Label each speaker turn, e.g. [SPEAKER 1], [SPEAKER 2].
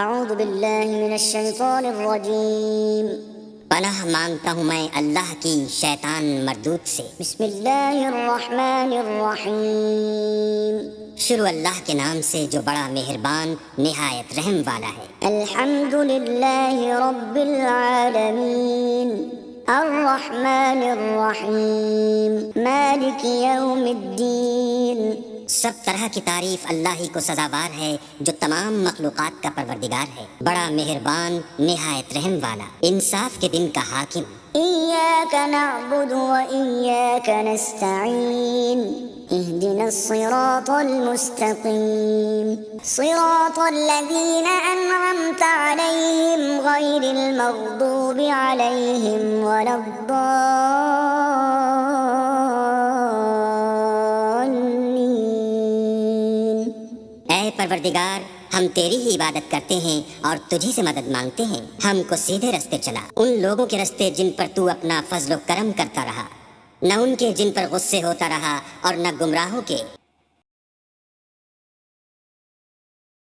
[SPEAKER 1] اعوذ باللہ من الشیطان الرجیم۔
[SPEAKER 2] پناہ مانگتا ہوں میں اللہ کی شیطان مردود سے۔
[SPEAKER 1] بسم اللہ الرحمن الرحیم۔
[SPEAKER 2] شروع اللہ کے نام سے جو بڑا مہربان نہایت رحم والا ہے۔
[SPEAKER 1] الحمد للہ رب العالمین الرحمن الرحیم مالک یوم الدین۔
[SPEAKER 2] سب طرح کی تعریف اللہ ہی کو سزاوار ہے جو تمام مخلوقات کا پروردگار ہے، بڑا مہربان نہایت رحم والا، انصاف کے دن کا حاکم۔
[SPEAKER 1] ایاک نعبد و ایاک نستعین اہدنا الصراط المستقیم صراط الذین انعمت علیہم غیر المغضوب علیہم ولا
[SPEAKER 2] اے پروردگار، ہم تیری ہی عبادت کرتے ہیں اور تجھی سے مدد مانگتے ہیں، ہم کو سیدھے رستے چلا، ان لوگوں کے رستے جن پر تو اپنا فضل و کرم کرتا رہا، نہ ان کے جن پر غصے ہوتا رہا اور نہ گمراہوں کے